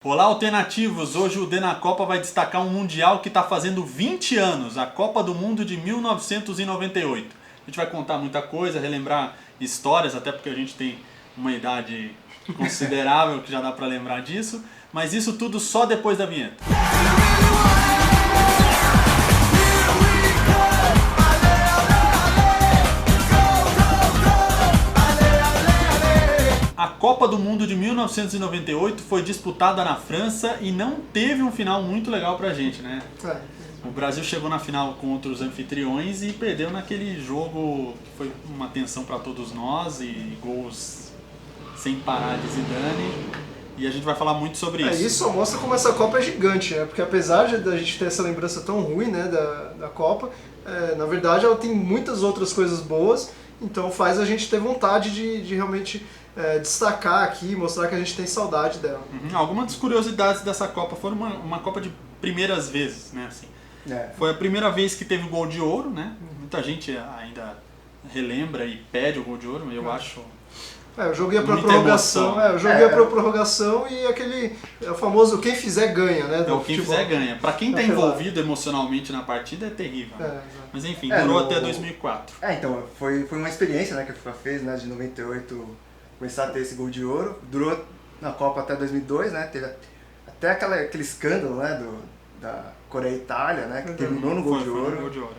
Olá, alternativos! Hoje o D na Copa vai destacar um Mundial que está fazendo 20 anos, a Copa do Mundo de 1998. A gente vai contar muita coisa, relembrar histórias, até porque a gente tem uma idade considerável que já dá para lembrar disso, mas isso tudo só depois da vinheta. A Copa do Mundo de 1998 foi disputada na França e não teve um final muito legal pra gente, né? O Brasil chegou na final contra os anfitriões e perdeu naquele jogo que foi uma tensão pra todos nós e gols sem parar de Zidane. E a gente vai falar muito sobre isso. Isso só mostra como essa Copa é gigante, né? Porque apesar de a gente ter essa lembrança tão ruim, né, da Copa, na verdade ela tem muitas outras coisas boas, então faz a gente ter vontade de realmente destacar aqui, mostrar que a gente tem saudade dela. Algumas das curiosidades dessa Copa foram uma Copa de primeiras vezes, né? Assim, foi a primeira vez que teve o gol de ouro, né? Muita gente ainda relembra e pede o gol de ouro, eu acho... o jogo ia pra prorrogação, ia pra prorrogação e aquele o famoso quem fizer ganha, né? O quem fizer ganha. Pra quem tá envolvido emocionalmente na partida é terrível. Né? Mas enfim, durou até 2004. Então, foi uma experiência, né, que a FIFA fez, né, de 98 começar a ter esse gol de ouro. Durou na Copa até 2002, né? Teve até aquele escândalo, né, da Coreia e Itália, né, que terminou no gol de ouro. No gol de ouro.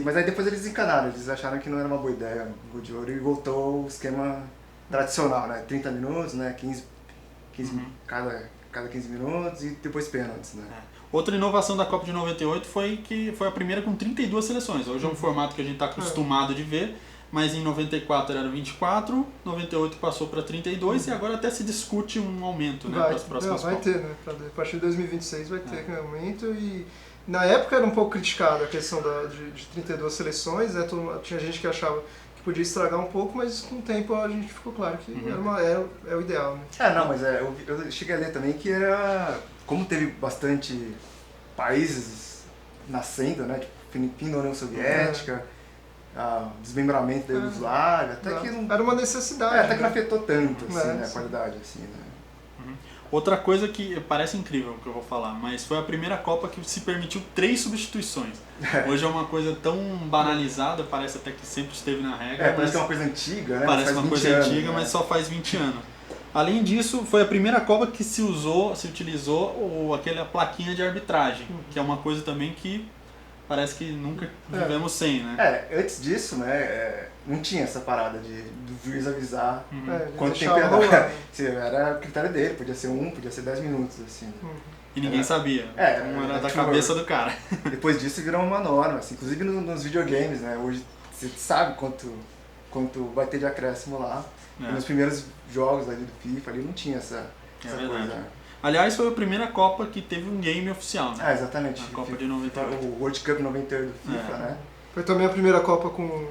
Mas aí depois eles encanaram, eles acharam que não era uma boa ideia o gol de ouro e voltou o esquema tradicional, né? 30 minutos, né? 15 cada 15 minutos e depois pênaltis, né? Outra inovação da Copa de 98 foi que foi a primeira com 32 seleções. Hoje é um formato que a gente está acostumado de ver, mas em 94 era 24, 98 passou para 32 e agora até se discute um aumento, né, para as próximas Copas. Vai ter, né? A partir de 2026 vai ter um aumento e... Na época era um pouco criticada a questão de 32 seleções, né? Tinha gente que achava que podia estragar um pouco, mas com o tempo a gente ficou claro que é o ideal, né? Não, mas eu cheguei a ler também que era... Como teve bastante países nascendo, né? Tipo, fim da União Soviética, desmembramento da Iugoslávia, até que não... Era uma necessidade. Até que não afetou tanto, assim, né? A qualidade, assim, né? Outra coisa que parece incrível que eu vou falar, mas foi a primeira Copa que se permitiu 3 substituições. Hoje é uma coisa tão banalizada, parece até que sempre esteve na regra. Parece que é uma coisa antiga, né? Parece uma coisa antiga, mas só faz 20 anos. Além disso, foi a primeira Copa que se utilizou aquela plaquinha de arbitragem, que é uma coisa também que parece que nunca vivemos sem, né? Antes disso, né, não tinha essa parada do juiz avisar quanto tempo ia dar. Era o critério dele, podia ser 10 minutos, assim. Né? E ninguém sabia, então era da cabeça do cara. Depois disso virou uma norma, assim, inclusive nos videogames, né, hoje você sabe quanto vai ter de acréscimo lá. Nos primeiros jogos ali do FIFA, ali não tinha essa coisa. Aliás, foi a primeira Copa que teve um game oficial, né? Exatamente. A Copa de 98. O World Cup 98 do FIFA, né? Foi também a primeira Copa com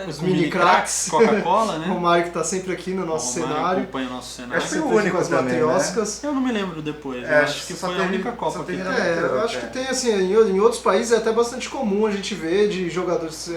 os mini craques, Coca-Cola, né? O Mário que está sempre aqui no nosso cenário. Acompanha o nosso cenário. Acho que foi o único as matrioscas. Né? Eu não me lembro depois. Eu acho que foi a única Copa que eu acho que tem, assim, em outros países é até bastante comum a gente ver de jogadores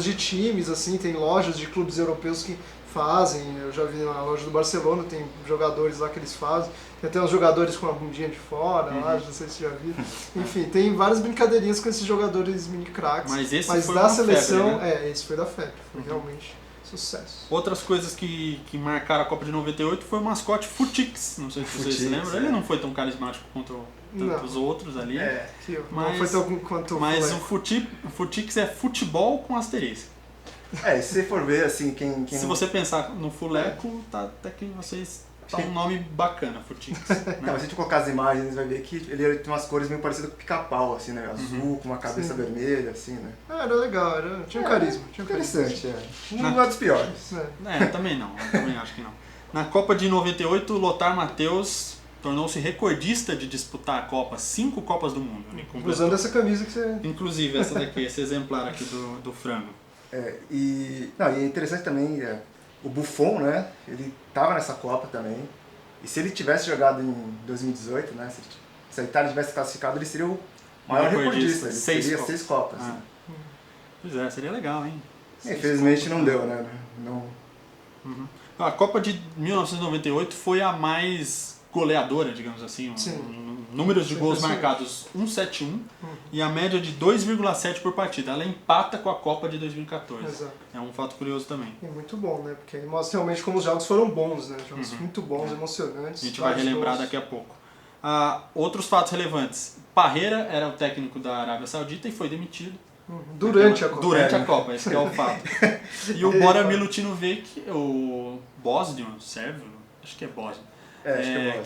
de times, assim, tem lojas de clubes europeus que fazem, eu já vi na loja do Barcelona, tem jogadores lá que eles fazem, tem até uns jogadores com a bundinha de fora lá, não sei se você já viu. Enfim, tem várias brincadeirinhas com esses jogadores mini craques. Mas foi da seleção, febre, né? Esse foi da febre, foi realmente sucesso. Outras coisas que marcaram a Copa de 98 foi o mascote Futix, não sei se vocês se lembram, ele não foi tão carismático quanto tantos outros ali, não foi tão quanto mas o Futix é futebol com asterisco. Se você for ver, assim, Se você pensar no fuleco, até que vocês... Tá um nome bacana, Futix. Né? Não, mas se a gente colocar as imagens, vai ver que ele tem umas cores meio parecidas com pica-pau, assim, né? Azul, com uma cabeça vermelha, assim, né? Era legal, tinha um carisma. Interessante, Não é dos piores. Também não, eu também acho que não. Na Copa de 98, Lothar Matthäus tornou-se recordista de disputar a Copa, 5 Copas do Mundo. Usando essa camisa que você... Inclusive essa daqui, esse exemplar aqui do frango. E é interessante também, o Buffon, né, ele estava nessa Copa também, e se ele tivesse jogado em 2018, né, se a Itália tivesse classificado, ele seria o maior recordista, ele teria 6 Copas. Né? Pois é, seria legal, hein? Infelizmente não deu, né? A Copa de 1998 foi a mais goleadora, digamos assim, números de gols marcados 1,71 e a média de 2,7 por partida. Ela empata com a Copa de 2014. Exato. É um fato curioso também. É muito bom, né? Porque mostra realmente como os jogos foram bons, né? Jogos muito bons, emocionantes. A gente vai relembrar daqui a pouco. Outros fatos relevantes. Parreira era o técnico da Arábia Saudita e foi demitido. Durante a Copa. Durante a Copa, esse que é o fato. E o Bora Milutinovic, o bósnio, sérvio, acho que é bósnio,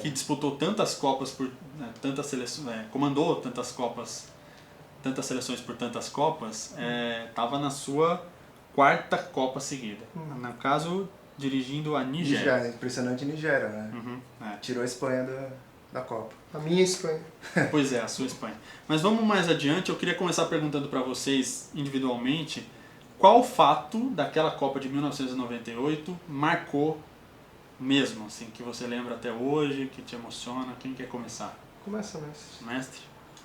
que disputou tantas Copas por tantas seleções, comandou tantas seleções por tantas Copas, estava na sua 4ª Copa seguida. No caso, dirigindo a Nigéria. Impressionante Nigéria, né? Tirou a Espanha da Copa. A minha Espanha. Pois é, a sua Espanha. Mas vamos mais adiante, eu queria começar perguntando para vocês individualmente qual fato daquela Copa de 1998 marcou mesmo, assim, que você lembra até hoje, que te emociona. Quem quer começar? Começa, mestre. Mestre?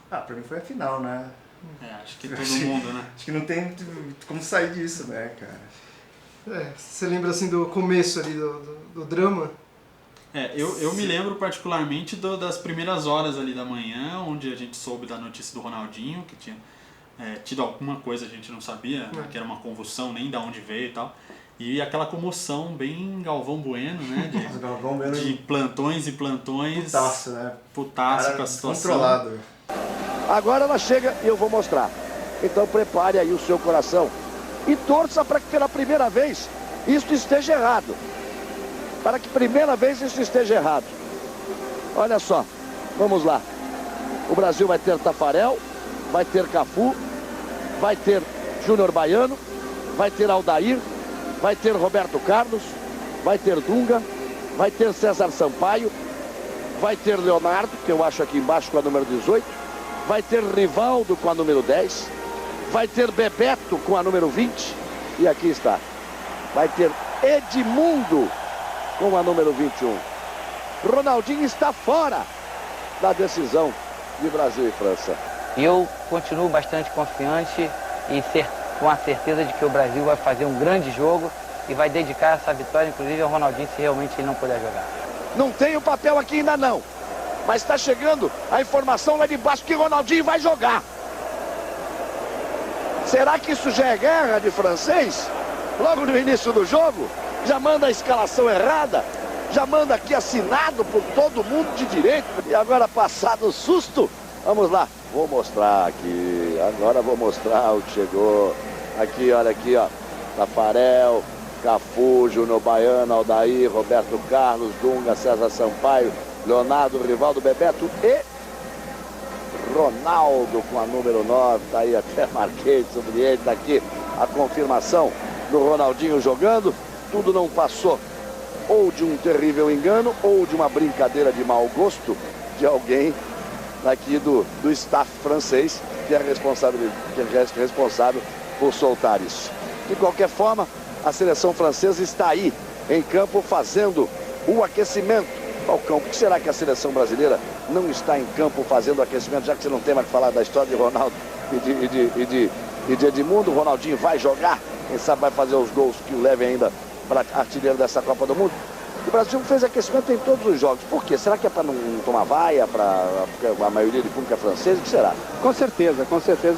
Pra mim foi a final, né? Acho que todo mundo, né? Acho que não tem como sair disso, né, cara? Você lembra assim do começo ali do drama? Eu me lembro particularmente das primeiras horas ali da manhã, onde a gente soube da notícia do Ronaldinho, que tinha tido alguma coisa, a gente não sabia, né, que era uma convulsão, nem de onde veio e tal. E aquela comoção bem Galvão Bueno, né? De plantões e plantões. Putaço, né? Putaço com a situação. Controlado. Agora ela chega e eu vou mostrar. Então prepare aí o seu coração e torça para que pela primeira vez isso esteja errado. Para que primeira vez isso esteja errado. Olha só, vamos lá. O Brasil vai ter Tafarel, vai ter Cafu, vai ter Júnior Baiano, vai ter Aldair, vai ter Roberto Carlos, vai ter Dunga, vai ter César Sampaio, vai ter Leonardo, que eu acho aqui embaixo com a número 18, vai ter Rivaldo com a número 10, vai ter Bebeto com a número 20, e aqui está, vai ter Edmundo com a número 21. Ronaldinho está fora da decisão de Brasil e França. Eu continuo bastante confiante e com a certeza de que o Brasil vai fazer um grande jogo e vai dedicar essa vitória, inclusive, ao Ronaldinho, se realmente ele não puder jogar. Não tem o papel aqui ainda não, mas está chegando a informação lá de baixo que o Ronaldinho vai jogar. Será que isso já é guerra de francês? Logo no início do jogo, já manda a escalação errada, já manda aqui assinado por todo mundo de direito. E agora, passado o susto, vamos lá, vou mostrar aqui, agora vou mostrar o que chegou. Aqui, olha aqui, ó, Tafarel, Cafu, Júnior Baiano, Aldair, Roberto Carlos, Dunga, César Sampaio, Leonardo, Rivaldo, Bebeto e Ronaldo com a número 9, tá aí, até marquei sobre ele, tá aqui a confirmação do Ronaldinho jogando. Tudo não passou ou de um terrível engano ou de uma brincadeira de mau gosto de alguém aqui do staff francês que é responsável por soltar isso. De qualquer forma, a seleção francesa está aí em campo fazendo o aquecimento. Falcão, por que será que a seleção brasileira não está em campo fazendo o aquecimento, já que você não tem mais que falar da história de Ronaldo e de Edmundo? O Ronaldinho vai jogar, quem sabe vai fazer os gols que o levem ainda para artilheiro dessa Copa do Mundo. O Brasil fez aquecimento em todos os jogos. Por quê? Será que é para não tomar vaia, para a maioria do público é francês? O que será? Com certeza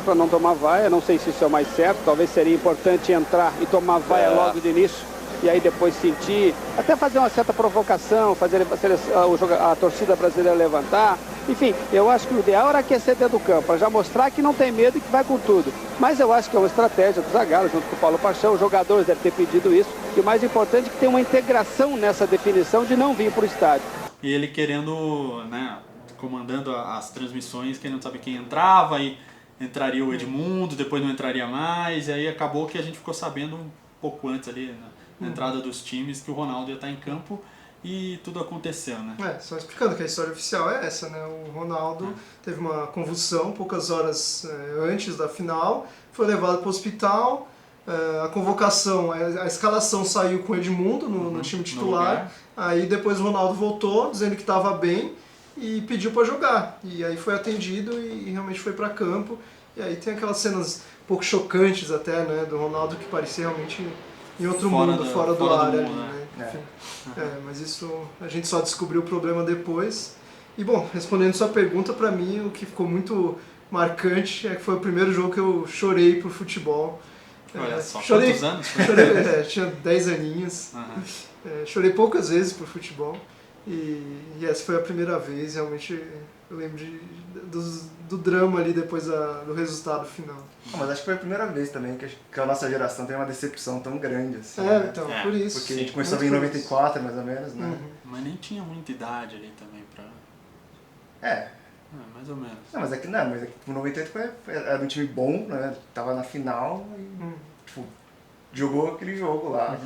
para não tomar vaia. Não sei se isso é o mais certo. Talvez seria importante entrar e tomar vaia logo de início. E aí depois sentir, até fazer uma certa provocação, fazer a torcida brasileira levantar. Enfim, eu acho que o ideal era aquecer dentro do campo, para já mostrar que não tem medo e que vai com tudo. Mas eu acho que é uma estratégia do Zagallo, junto com o Paulo Paixão, os jogadores devem ter pedido isso. E o mais importante é que tem uma integração nessa definição de não vir para o estádio. E ele querendo, né, comandando as transmissões, querendo saber quem entrava, e entraria o Edmundo, depois não entraria mais, e aí acabou que a gente ficou sabendo um pouco antes ali, na entrada dos times, que o Ronaldo ia estar em campo. E tudo aconteceu, né? Só explicando que a história oficial é essa, né? O Ronaldo teve uma convulsão poucas horas antes da final, foi levado para o hospital, a convocação, a escalação saiu com o Edmundo no time titular, aí depois o Ronaldo voltou dizendo que estava bem e pediu para jogar, e aí foi atendido e realmente foi para campo, e aí tem aquelas cenas um pouco chocantes até, né, do Ronaldo, que parecia realmente em outro mundo, fora do ar ali, né? enfim. Mas isso a gente só descobriu o problema depois. E bom, respondendo sua pergunta, pra mim o que ficou muito marcante é que foi o primeiro jogo que eu chorei por futebol. Olha só, chorei, quantos anos? Tinha 10 aninhos. Chorei poucas vezes por futebol. E essa foi a primeira vez, realmente eu lembro do drama ali depois do resultado final. Mas acho que foi a primeira vez também que a nossa geração tem uma decepção tão grande assim. Então, por isso. Porque a gente começou a ver em 94, mais ou menos, né? Mas nem tinha muita idade ali também pra... mais ou menos. Mas é que o 98 era um time bom, né? Tava na final e jogou aquele jogo lá.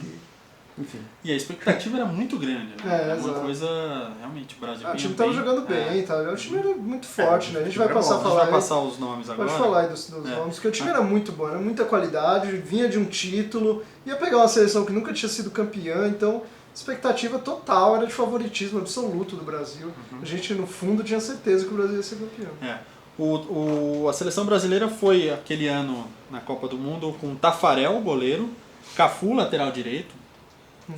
Enfim. E a expectativa era muito grande, né? Era uma coisa, realmente, o Brasil... O time tava jogando bem, o time era muito forte, né? A gente vai passar os nomes agora. Pode falar aí dos nomes, porque o time era muito bom, era muita qualidade, vinha de um título, ia pegar uma seleção que nunca tinha sido campeã, então a expectativa total era de favoritismo absoluto do Brasil. A gente, no fundo, tinha certeza que o Brasil ia ser campeão. A seleção brasileira foi, aquele ano, na Copa do Mundo, com Tafarel, goleiro, Cafu, lateral direito,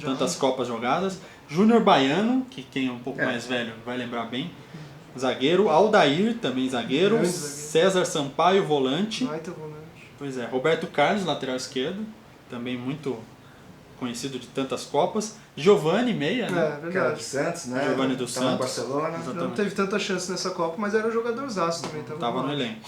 tantas Copas jogadas, Júnior Baiano, que quem é um pouco mais velho vai lembrar bem, zagueiro, Aldair, também zagueiro, César Sampaio, volante. Pois é, Roberto Carlos, lateral esquerdo, também muito conhecido de tantas Copas, Giovani, meia, né? Que era do Santos, né? Giovani do Santos. No Barcelona. Não teve tanta chance nessa Copa, mas era um jogadorzaço também. Tava no elenco.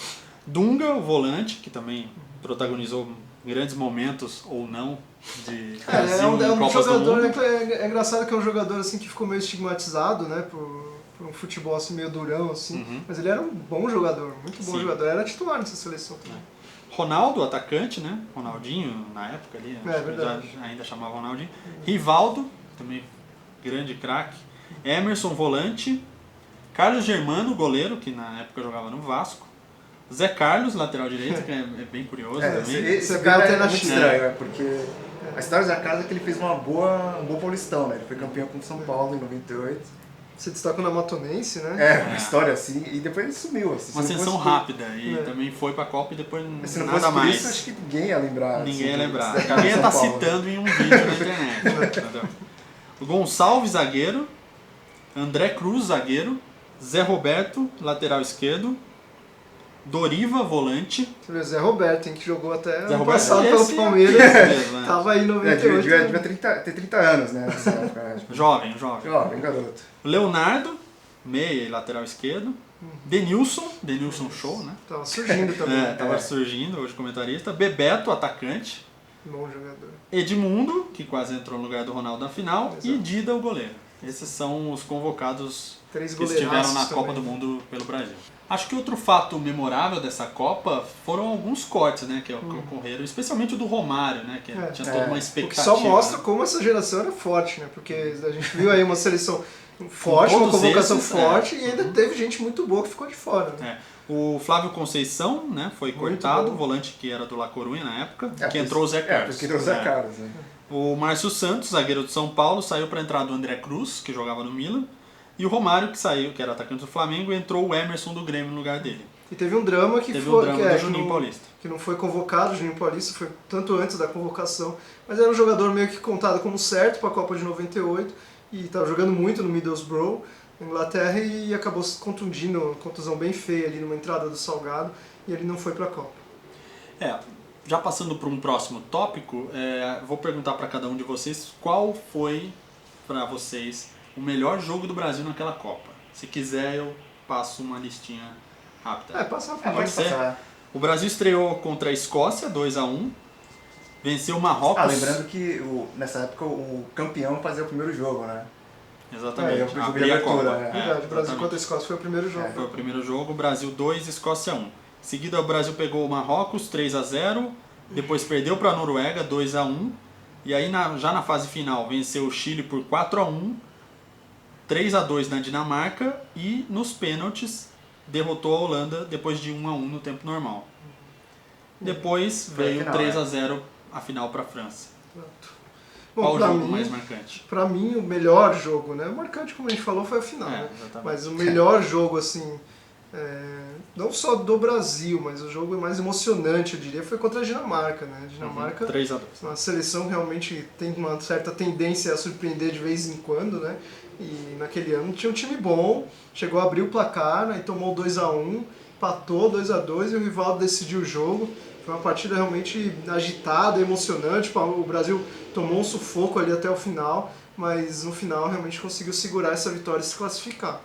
Dunga, o volante, que também protagonizou grandes momentos ou não de Brasil em Copas do Mundo. É engraçado que é um jogador assim que ficou meio estigmatizado, né, por um futebol assim meio durão assim, mas ele era um bom jogador, muito bom jogador, era titular nessa seleção também. Ronaldo, atacante, né? Ronaldinho na época ali, ainda chamava Ronaldinho. Rivaldo, também grande craque. Emerson, volante. Carlos Germano, goleiro, que na época jogava no Vasco. Zé Carlos, lateral direito, que é bem curioso também. Esse cara é muito estranho, porque a história do Zé Carlos é que ele fez um bom Paulistão, né? Ele foi campeão com o São Paulo em 98. Você destacou na Matonense, né? Uma história assim, e depois ele sumiu. Assim, uma ascensão rápida, e também foi pra Copa e depois se não nada fosse mais. Isso, acho que ninguém ia lembrar. Ninguém ia lembrar. Alguém ia estar citando em um vídeo na internet. O Gonçalves, zagueiro. André Cruz, zagueiro. Zé Roberto, lateral esquerdo. Doriva, volante. Zé Roberto, que jogou até ano passado pelo Palmeiras. Tava aí em 98. Devia ter 30 anos, né? Jovem, garoto. Leonardo, meia e lateral esquerdo. Denilson Show, né? Tava surgindo também. Tava surgindo, hoje comentarista. Bebeto, atacante. Bom jogador. Edmundo, que quase entrou no lugar do Ronaldo na final. Exato. E Dida, o goleiro. Esses são os convocados que estiveram na Copa do Mundo pelo Brasil. Acho que outro fato memorável dessa Copa foram alguns cortes, né, que ocorreram, especialmente o do Romário, né, que tinha toda uma expectativa. O que só mostra como essa geração era forte, né, porque a gente viu aí uma seleção forte, uma convocação forte, e ainda teve gente muito boa que ficou de fora. Né? O Flávio Conceição, né, foi cortado, o volante que era do La Coruña na época, que entrou o Zé Carlos. Que entrou o Zé Carlos, né. O Márcio Santos, zagueiro do São Paulo, saiu para entrar do André Cruz, que jogava no Milan. E o Romário, que saiu, que era atacante do Flamengo, entrou o Emerson do Grêmio no lugar dele. E teve um drama que foi do Juninho Paulista. Que não foi convocado, o Juninho Paulista foi tanto antes da convocação, mas era um jogador meio que contado como certo para a Copa de 98 e estava jogando muito no Middlesbrough, na Inglaterra, e acabou se contundindo, uma contusão bem feia ali numa entrada do Salgado, e ele não foi para a Copa. Já passando para um próximo tópico, vou perguntar para cada um de vocês qual foi para vocês o melhor jogo do Brasil naquela Copa. Se quiser, eu passo uma listinha rápida. Passa pode ser. O Brasil estreou contra a Escócia, 2-1. Venceu o Marrocos. Lembrando que nessa época o campeão fazia o primeiro jogo, né? Exatamente. Abria a Copa. Verdade, o Brasil contra a Escócia foi o primeiro jogo. Foi o primeiro jogo, Brasil 2, Escócia 1. Em seguida, o Brasil pegou o Marrocos, 3-0. Depois perdeu para a Noruega, 2-1. E aí, já na fase final, venceu o Chile por 4-1. 3-2 na Dinamarca e nos pênaltis derrotou a Holanda depois de 1-1 no tempo normal. Depois veio 3-0 a final para a França. Bom, qual o jogo mais marcante? Para mim, o melhor jogo, né? O marcante, como a gente falou, foi a final. Né? Mas o melhor jogo, assim, não só do Brasil, mas o jogo mais emocionante, eu diria, foi contra a Dinamarca, né? A Dinamarca, 3-2. Uma seleção realmente tem uma certa tendência a surpreender de vez em quando, né? E naquele ano tinha um time bom, chegou a abrir o placar, né? E tomou 2-1, empatou 2-2 e o Rivaldo decidiu o jogo. Foi uma partida realmente agitada, emocionante. O Brasil tomou um sufoco ali até o final, mas no final realmente conseguiu segurar essa vitória e se classificar.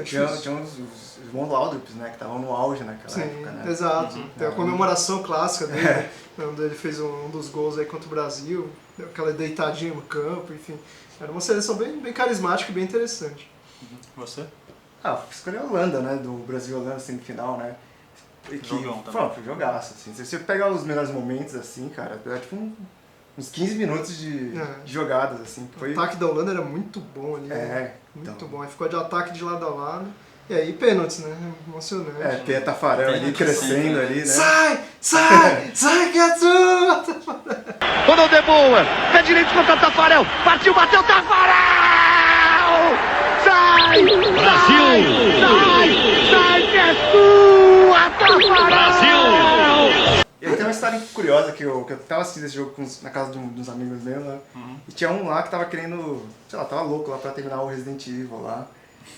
Tinha os irmãos Laudrup, né, que estavam no auge naquela época, né? Exato. Tem a comemoração clássica dele, né, onde ele fez um dos gols aí contra o Brasil, aquela deitadinha no campo, enfim. Era uma seleção bem carismática e bem interessante. Você? Escolhi a Holanda, né, do Brasil e Holanda semifinal, né? Jogão também. Foi um jogaço, assim. Se você pegar os melhores momentos, assim, cara, é tipo uns 15 minutos de jogadas, assim. O ataque da Holanda era muito bom ali, muito bom. Aí ficou de ataque de lado a lado. E aí pênaltis, né? Emocionante. Tem a Tafarel ali crescendo ali, né? Sai que é tua! Ronaldo de boa, pé direito contra Tafarel, partiu, bateu Tafarel! Sai! Brasil! Sai que é tua, Tafarel! Brasil! E aí tem uma história curiosa que eu tava assistindo esse jogo na casa de uns amigos meus, né? E tinha um lá que tava querendo, sei lá, tava louco lá pra terminar o Resident Evil lá.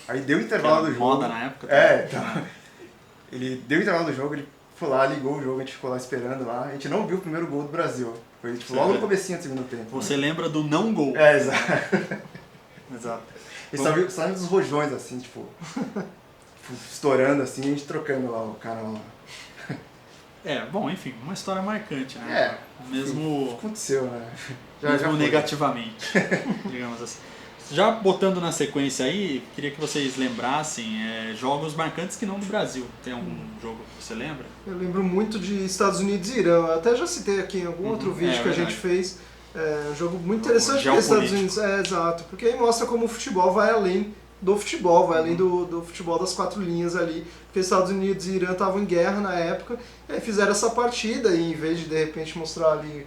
Aí deu o intervalo do jogo. Moda na época. Então, ele deu o intervalo do jogo, ele foi lá, ligou o jogo, a gente ficou lá esperando lá. A gente não viu o primeiro gol do Brasil. Foi tipo, logo no comecinho do segundo tempo. Você lembra do não gol. Exato. Exato. E só dos rojões, assim, tipo, estourando assim, a gente trocando lá o canal lá. Bom, enfim, uma história marcante, né? Mesmo aconteceu, né? Já negativamente, digamos assim. Já botando na sequência aí, queria que vocês lembrassem jogos marcantes que não do Brasil. Tem algum jogo que você lembra? Eu lembro muito de Estados Unidos e Irã. Eu até já citei aqui em algum outro vídeo que a gente fez. Um jogo muito interessante para os Estados Unidos. Exato. Porque aí mostra como o futebol vai além do futebol, vai além do futebol das 4 linhas ali. Porque Estados Unidos e Irã estavam em guerra na época, e aí fizeram essa partida e em vez de repente mostrar ali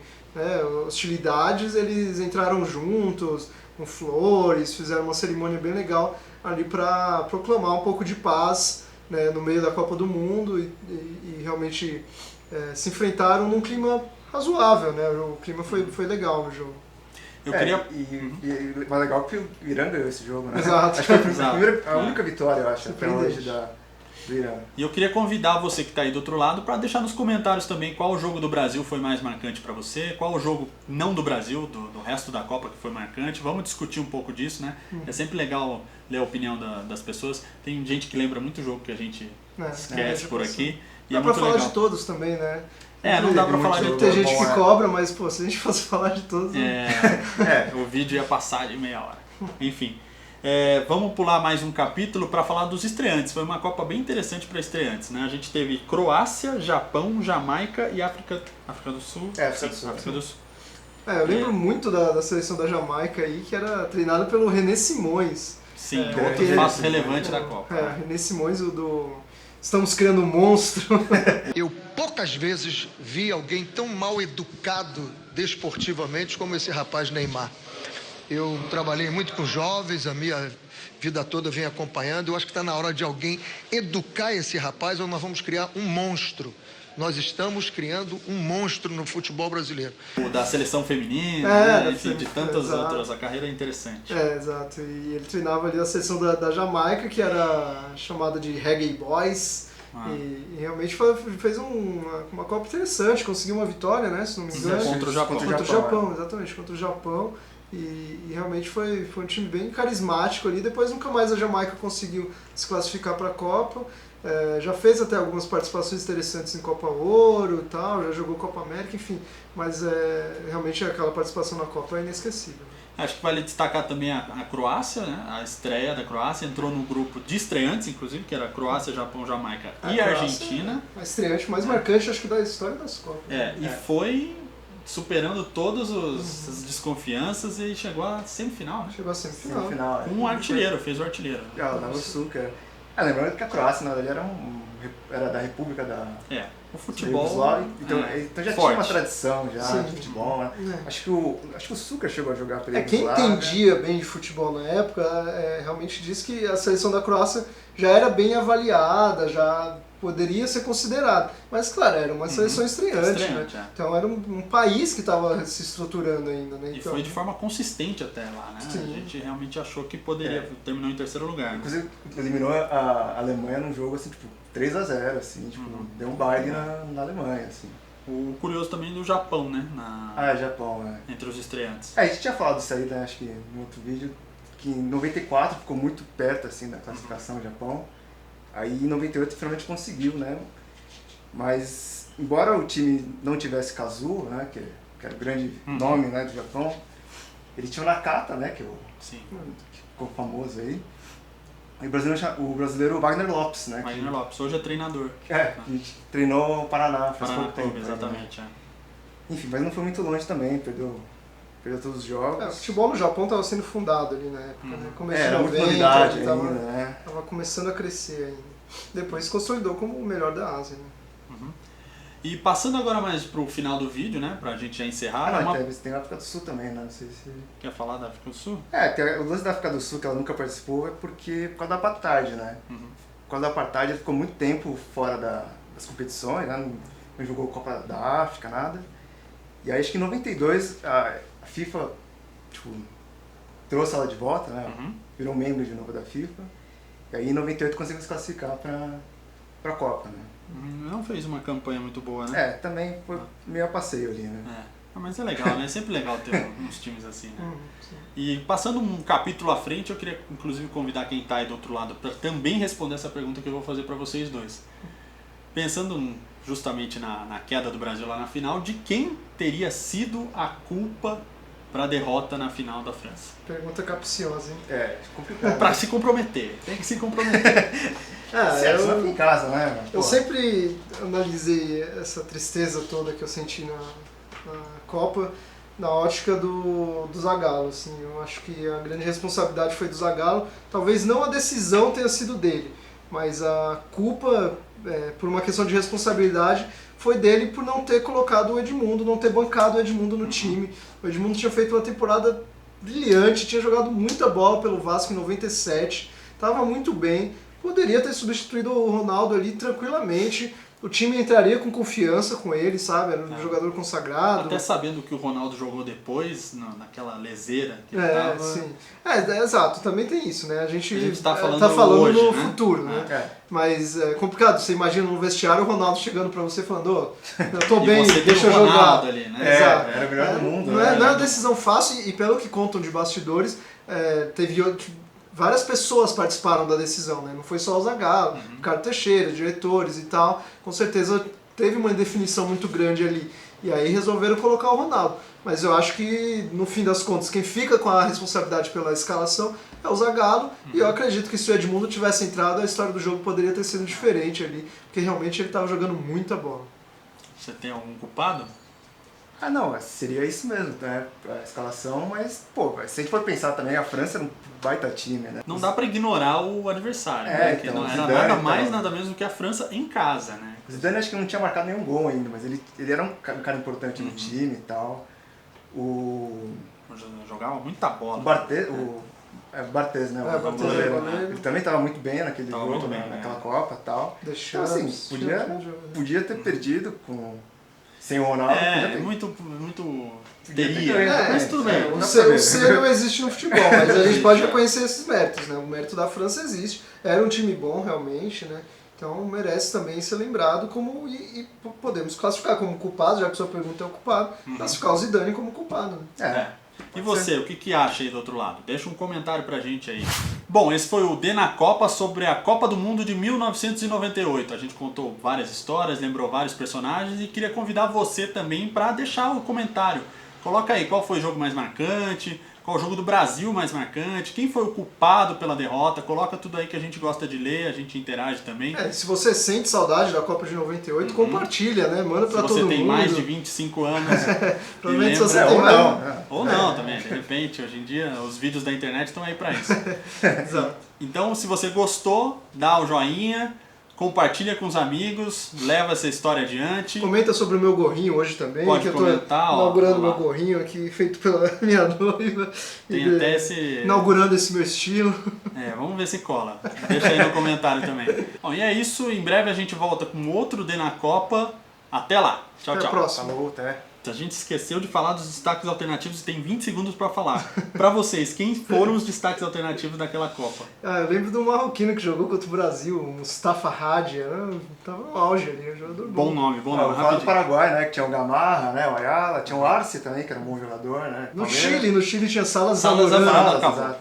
hostilidades, eles entraram juntos, com flores, fizeram uma cerimônia bem legal ali para proclamar um pouco de paz, né, no meio da Copa do Mundo e realmente se enfrentaram num clima razoável, né? O clima foi legal no jogo. Eu queria... E mais legal que o Irã ganhou esse jogo, né? Exato. Acho que foi a única vitória, eu acho, até hoje do Irã. E eu queria convidar você que está aí do outro lado para deixar nos comentários também qual jogo do Brasil foi mais marcante para você, qual o jogo não do Brasil, do resto da Copa que foi marcante. Vamos discutir um pouco disso, né? É sempre legal ler a opinião das pessoas. Tem gente que lembra muito jogo que a gente esquece por aqui. E dá para falar de todos também, né? Não dá pra falar de todos. Tem gente que cobra, mas pô, se a gente fosse falar de todos... O vídeo ia passar de meia hora. Enfim, vamos pular mais um capítulo para falar dos estreantes. Foi uma Copa bem interessante para estreantes, né? A gente teve Croácia, Japão, Jamaica e África do Sul. África do Sul. Eu lembro muito da seleção da Jamaica aí, que era treinada pelo René Simões. Sim, outro fato relevante da Copa. René Simões, Estamos criando um monstro. Eu poucas vezes vi alguém tão mal educado desportivamente como esse rapaz Neymar. Eu trabalhei muito com jovens, a minha vida toda venho acompanhando. Eu acho que está na hora de alguém educar esse rapaz ou nós vamos criar um monstro. Nós estamos criando um monstro no futebol brasileiro. Da seleção feminina, enfim, de tantas outras. A carreira é interessante. Exato. E ele treinava ali a seleção da Jamaica, que era chamada de Reggae Boys. E realmente fez uma Copa interessante, conseguiu uma vitória, né, se não me engano. Contra o Japão. Contra o Japão, exatamente, contra o Japão. E realmente foi um time bem carismático ali. Depois nunca mais a Jamaica conseguiu se classificar para a Copa. Já fez até algumas participações interessantes em Copa Ouro e tal, já jogou Copa América, enfim. Mas realmente aquela participação na Copa é inesquecível. Acho que vale destacar também a Croácia, né? A estreia da Croácia. Entrou no grupo de estreantes, inclusive, que era Croácia, Japão, Jamaica e Argentina. A estreante mais marcante, acho que da história das Copas. E foi superando todas as desconfianças e chegou à semifinal, né? Chegou à semifinal. Com um artilheiro, fez o artilheiro. Legal, Nova Sul, cara. Lembrando que a Croácia, na verdade, era da República da... o futebol... Então já tinha uma tradição de futebol, né? Acho que o Sucre chegou a jogar pela Quem entendia bem de futebol na época realmente disse que a seleção da Croácia já era bem avaliada, já poderia ser considerada. Mas, claro, era uma seleção estreante, né? Então era um país que estava se estruturando ainda, né? E foi de forma consistente até lá, né? Sim. A gente realmente achou que poderia, terminou em terceiro lugar. Né? Inclusive, eliminou a Alemanha num jogo, assim, tipo, 3-0, assim, tipo, deu um baile na Alemanha, assim. O curioso também do Japão, né? Japão, entre os estreantes. A gente tinha falado disso aí, né? Acho que no outro vídeo, que em 94 ficou muito perto, assim, da classificação do Japão. Aí em 98 finalmente conseguiu, né? Mas, embora o time não tivesse Kazuo, né? Que era o grande nome, né, do Japão, ele tinha o Nakata, né? Que ficou famoso aí. E o brasileiro Wagner Lopes, né? Wagner Lopes, hoje é treinador. Que treinou o Paraná faz pouco tempo. Exatamente, Enfim, mas não foi muito longe também, perdeu todos os jogos. O futebol no Japão estava sendo fundado ali na época, né? Começo de 90, muito novidade ainda, né? Tava começando a crescer ainda. Depois se consolidou como o melhor da Ásia, né? E passando agora mais pro final do vídeo, né? Pra gente já encerrar. Tem a África do Sul também, né? Não sei se... Quer falar da África do Sul? O lance da África do Sul, que ela nunca participou, é por causa da apartheid, né? Por causa da apartheid, ela ficou muito tempo fora das competições, né? Não jogou Copa da África, nada. E aí acho que em 92 a FIFA, tipo, trouxe ela de volta, né? Virou membro de novo da FIFA. E aí em 98 conseguiu se classificar pra Copa, né? Não fez uma campanha muito boa, né? Também foi meio a passeio ali, né? Mas é legal, né? É sempre legal ter uns times assim, né? E passando um capítulo à frente, eu queria inclusive convidar quem tá aí do outro lado para também responder essa pergunta que eu vou fazer para vocês dois. Pensando justamente na queda do Brasil lá na final, de quem teria sido a culpa para a derrota na final da França? Pergunta capciosa, hein? Complicado. Para se comprometer, tem que se comprometer. Eu em casa, né? Eu sempre analisei essa tristeza toda que eu senti na Copa na ótica do Zagallo, assim. Eu acho que a grande responsabilidade foi do Zagallo. Talvez não a decisão tenha sido dele, mas a culpa, por uma questão de responsabilidade, foi dele por não ter colocado o Edmundo, não ter bancado o Edmundo no time. O Edmundo tinha feito uma temporada brilhante, tinha jogado muita bola pelo Vasco em 97, estava muito bem, poderia ter substituído o Ronaldo ali tranquilamente. O time entraria com confiança com ele, sabe? Era um jogador consagrado. Até sabendo que o Ronaldo jogou depois, naquela leseira que ele tava... Sim. Exato, também tem isso, né? A gente tá falando hoje, no futuro, né? Mas é complicado, você imagina no vestiário o Ronaldo chegando pra você falando, eu tô bem, deixa eu jogar. Ali, né? Exato. Era o melhor do mundo. Não é uma decisão fácil e pelo que contam de bastidores, várias pessoas participaram da decisão, né? Não foi só o Zagallo, Ricardo Teixeira, diretores e tal. Com certeza teve uma indefinição muito grande ali. E aí resolveram colocar o Ronaldo. Mas eu acho que, no fim das contas, quem fica com a responsabilidade pela escalação é o Zagallo. E eu acredito que se o Edmundo tivesse entrado, a história do jogo poderia ter sido diferente ali. Porque realmente ele estava jogando muita bola. Você tem algum culpado? Não, seria isso mesmo, né? A escalação, mas, se a gente for pensar também, a França é um baita time, né? Não dá pra ignorar o adversário, né? Que então, não era Zidane, nada mais, nada menos do que a França em casa, né? O Zidane acho que não tinha marcado nenhum gol ainda, mas ele era um cara importante no time e tal. Jogava muita bola. O Barthez, né? O goleiro, ele também estava muito bem naquele jogo, naquela Copa e tal. Então, assim, podia ter perdido sem o Ronaldo. Muito teria. Mas tudo bem. O ser não existe no futebol, mas a gente pode reconhecer esses méritos, né? O mérito da França existe. Era um time bom, realmente, né? Então merece também ser lembrado como e podemos classificar como culpado, já que sua pergunta é o culpado, classificar o Zidane como culpado. Né? E você, o que acha aí do outro lado? Deixa um comentário pra gente aí. Bom, esse foi o D na Copa sobre a Copa do Mundo de 1998. A gente contou várias histórias, lembrou vários personagens e queria convidar você também para deixar o comentário. Coloca aí qual foi o jogo mais marcante, Qual o jogo do Brasil mais marcante? Quem foi o culpado pela derrota? Coloca tudo aí que a gente gosta de ler, a gente interage também. Se você sente saudade da Copa de 98, compartilha, né? Manda pra todo mundo. Se você tem mais de 25 anos provavelmente lembra, se você tem ou mais... não. Ou não também, de repente, hoje em dia os vídeos da internet estão aí pra isso. Exato. Então, se você gostou, dá o joinha, compartilha com os amigos, leva essa história adiante. Comenta sobre o meu gorrinho hoje também, Pode que eu comentar, tô inaugurando ó, meu gorrinho aqui, feito pela minha noiva. Tem até esse... Inaugurando esse meu estilo. Vamos ver se cola. Deixa aí no comentário também. Bom, e é isso, em breve a gente volta com outro D na Copa. Até lá. Tchau, Até tchau. a próxima. Falou, até. A gente esqueceu de falar dos destaques alternativos e tem 20 segundos para falar. Para vocês, quem foram os destaques alternativos daquela Copa? Eu lembro do marroquino que jogou contra o Brasil, o Mustafa Hadji, tava no auge ali, um jogador Bom nome, bom nome. Lá do Paraguai, né, que tinha o Gamarra, né, o Ayala, tinha o Arce também, que era um bom jogador, né. No Chile tinha Salas Salas Zamorano. Zamorano, acabou.